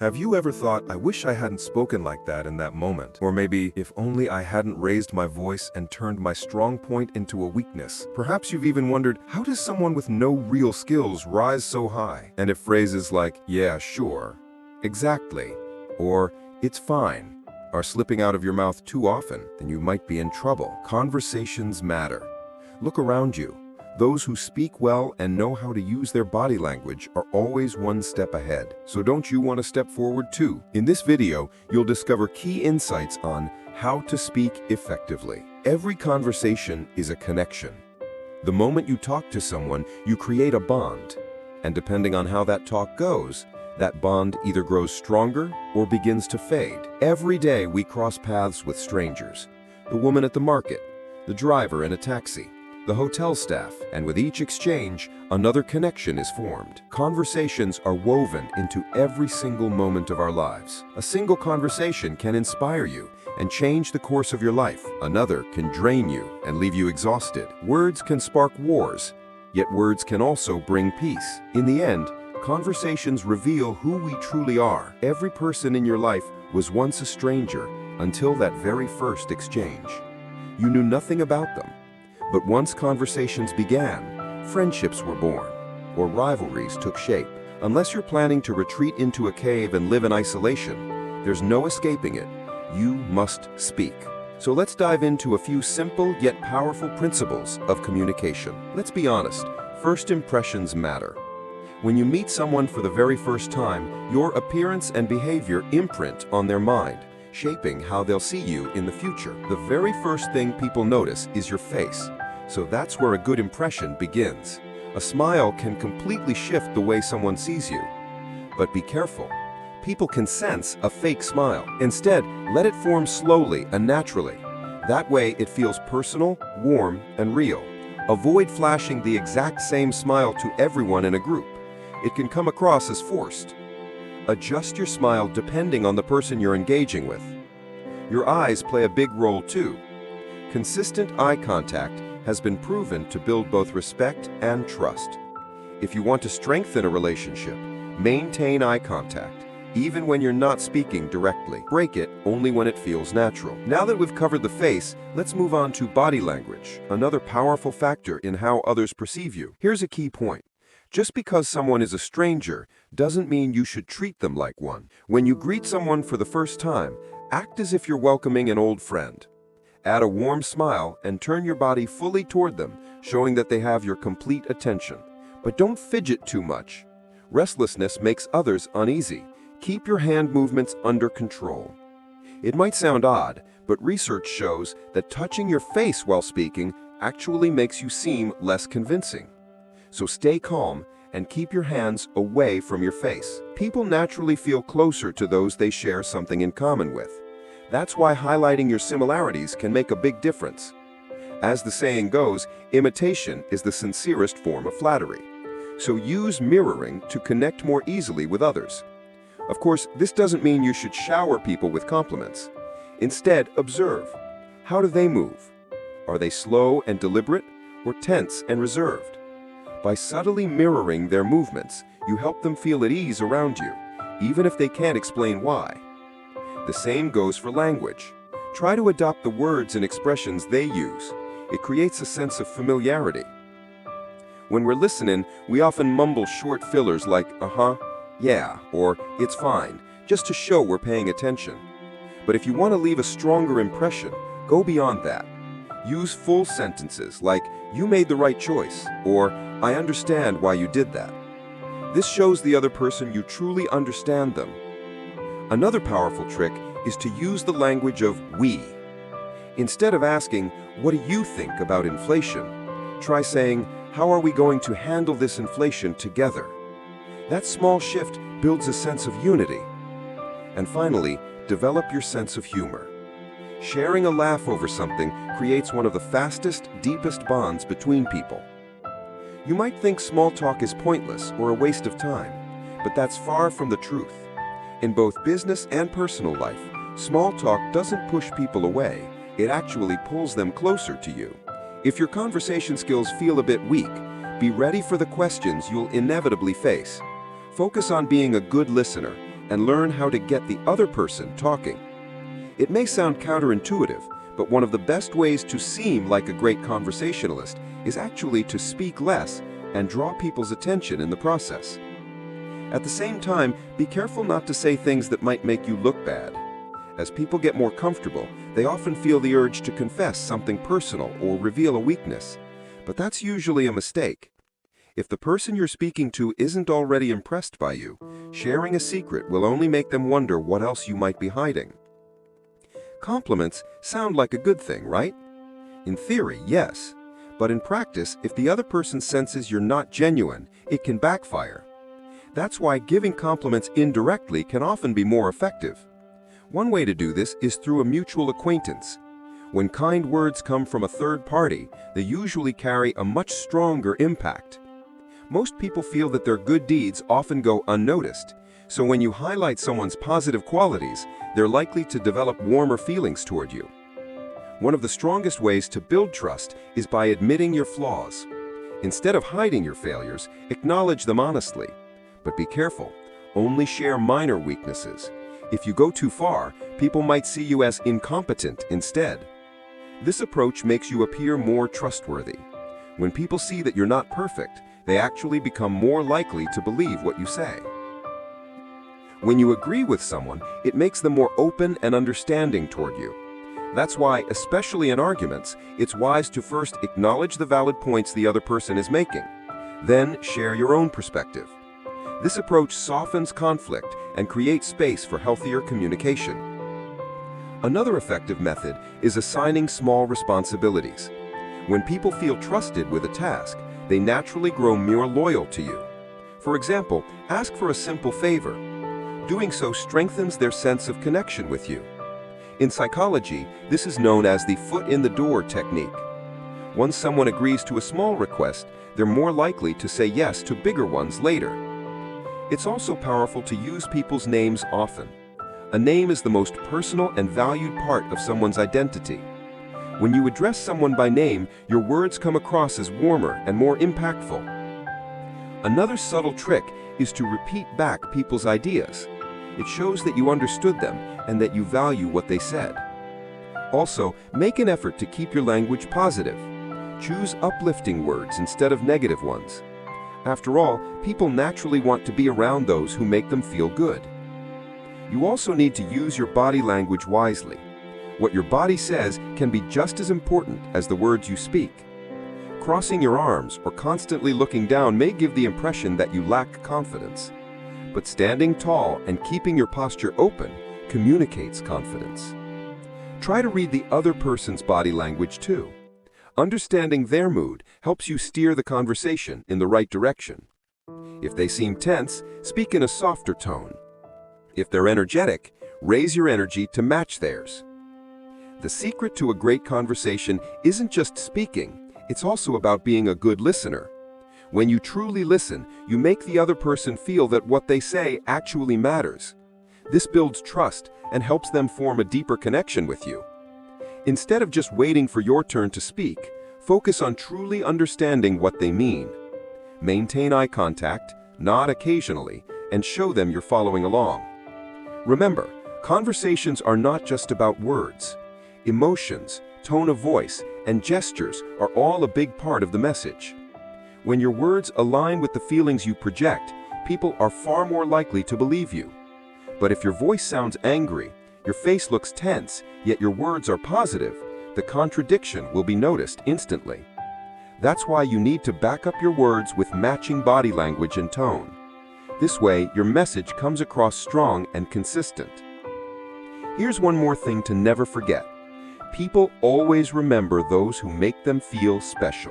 Have you ever thought, I wish I hadn't spoken like that in that moment? Or maybe, if only I hadn't raised my voice and turned my strong point into a weakness? Perhaps you've even wondered, how does someone with no real skills rise so high? And if phrases like, yeah, sure, exactly, or it's fine, are slipping out of your mouth too often, then you might be in trouble. Conversations matter. Look around you. Those who speak well and know how to use their body language are always one step ahead. So don't you want to step forward too? In this video, you'll discover key insights on how to speak effectively. Every conversation is a connection. The moment you talk to someone, you create a bond. And depending on how that talk goes, that bond either grows stronger or begins to fade. Every day we cross paths with strangers. The woman at the market, the driver in a taxi, the hotel staff, and with each exchange, another connection is formed. Conversations are woven into every single moment of our lives. A single conversation can inspire you and change the course of your life. Another can drain you and leave you exhausted. Words can spark wars, yet words can also bring peace. In the end, conversations reveal who we truly are. Every person in your life was once a stranger until that very first exchange. You knew nothing about them. But once conversations began, friendships were born, or rivalries took shape. Unless you're planning to retreat into a cave and live in isolation, there's no escaping it. You must speak. So let's dive into a few simple yet powerful principles of communication. Let's be honest, first impressions matter. When you meet someone for the very first time, your appearance and behavior imprint on their mind, shaping how they'll see you in the future. The very first thing people notice is your face. So that's where a good impression begins. A smile can completely shift the way someone sees you. But be careful. People can sense a fake smile. Instead, let it form slowly and naturally. That way it feels personal, warm, and real. Avoid flashing the exact same smile to everyone in a group. It can come across as forced. Adjust your smile depending on the person you're engaging with. Your eyes play a big role too. Consistent eye contact has been proven to build both respect and trust. If you want to strengthen a relationship, maintain eye contact, even when you're not speaking directly. Break it only when it feels natural. Now that we've covered the face, let's move on to body language, another powerful factor in how others perceive you. Here's a key point. Just because someone is a stranger doesn't mean you should treat them like one. When you greet someone for the first time, act as if you're welcoming an old friend. Add a warm smile and turn your body fully toward them, showing that they have your complete attention. But don't fidget too much. Restlessness makes others uneasy. Keep your hand movements under control. It might sound odd, but research shows that touching your face while speaking actually makes you seem less convincing. So stay calm and keep your hands away from your face. People naturally feel closer to those they share something in common with. That's why highlighting your similarities can make a big difference. As the saying goes, imitation is the sincerest form of flattery. So use mirroring to connect more easily with others. Of course, this doesn't mean you should shower people with compliments. Instead, observe. How do they move? Are they slow and deliberate, or tense and reserved? By subtly mirroring their movements, you help them feel at ease around you, even if they can't explain why. The same goes for language. Try to adopt the words and expressions they use. It creates a sense of familiarity. When we're listening, we often mumble short fillers like, yeah, or it's fine, just to show we're paying attention. But if you want to leave a stronger impression, go beyond that. Use full sentences like, you made the right choice, or I understand why you did that. This shows the other person you truly understand them. Another powerful trick is to use the language of we. Instead of asking, what do you think about inflation? Try saying, how are we going to handle this inflation together? That small shift builds a sense of unity. And finally, develop your sense of humor. Sharing a laugh over something creates one of the fastest, deepest bonds between people. You might think small talk is pointless or a waste of time, but that's far from the truth. In both business and personal life, small talk doesn't push people away, it actually pulls them closer to you. If your conversation skills feel a bit weak, be ready for the questions you'll inevitably face. Focus on being a good listener and learn how to get the other person talking. It may sound counterintuitive, but one of the best ways to seem like a great conversationalist is actually to speak less and draw people's attention in the process. At the same time, be careful not to say things that might make you look bad. As people get more comfortable, they often feel the urge to confess something personal or reveal a weakness. But that's usually a mistake. If the person you're speaking to isn't already impressed by you, sharing a secret will only make them wonder what else you might be hiding. Compliments sound like a good thing, right? In theory, yes. But in practice, if the other person senses you're not genuine, it can backfire. That's why giving compliments indirectly can often be more effective. One way to do this is through a mutual acquaintance. When kind words come from a third party, they usually carry a much stronger impact. Most people feel that their good deeds often go unnoticed, so when you highlight someone's positive qualities, they're likely to develop warmer feelings toward you. One of the strongest ways to build trust is by admitting your flaws. Instead of hiding your failures, acknowledge them honestly. But be careful, only share minor weaknesses. If you go too far, people might see you as incompetent instead. This approach makes you appear more trustworthy. When people see that you're not perfect, they actually become more likely to believe what you say. When you agree with someone, it makes them more open and understanding toward you. That's why, especially in arguments, it's wise to first acknowledge the valid points the other person is making. Then share your own perspective. This approach softens conflict and creates space for healthier communication. Another effective method is assigning small responsibilities. When people feel trusted with a task, they naturally grow more loyal to you. For example, ask for a simple favor. Doing so strengthens their sense of connection with you. In psychology, this is known as the foot-in-the-door technique. Once someone agrees to a small request, they're more likely to say yes to bigger ones later. It's also powerful to use people's names often. A name is the most personal and valued part of someone's identity. When you address someone by name, your words come across as warmer and more impactful. Another subtle trick is to repeat back people's ideas. It shows that you understood them and that you value what they said. Also, make an effort to keep your language positive. Choose uplifting words instead of negative ones. After all, people naturally want to be around those who make them feel good. You also need to use your body language wisely. What your body says can be just as important as the words you speak. Crossing your arms or constantly looking down may give the impression that you lack confidence. But standing tall and keeping your posture open communicates confidence. Try to read the other person's body language too. Understanding their mood helps you steer the conversation in the right direction. If they seem tense, speak in a softer tone. If they're energetic, raise your energy to match theirs. The secret to a great conversation isn't just speaking, it's also about being a good listener. When you truly listen, you make the other person feel that what they say actually matters. This builds trust and helps them form a deeper connection with you. Instead of just waiting for your turn to speak, focus on truly understanding what they mean. Maintain eye contact, nod occasionally, and show them you're following along. Remember, conversations are not just about words. Emotions, tone of voice, and gestures are all a big part of the message. When your words align with the feelings you project, people are far more likely to believe you. But if your voice sounds angry, your face looks tense, yet your words are positive, the contradiction will be noticed instantly. That's why you need to back up your words with matching body language and tone. This way, your message comes across strong and consistent. Here's one more thing to never forget. People always remember those who make them feel special.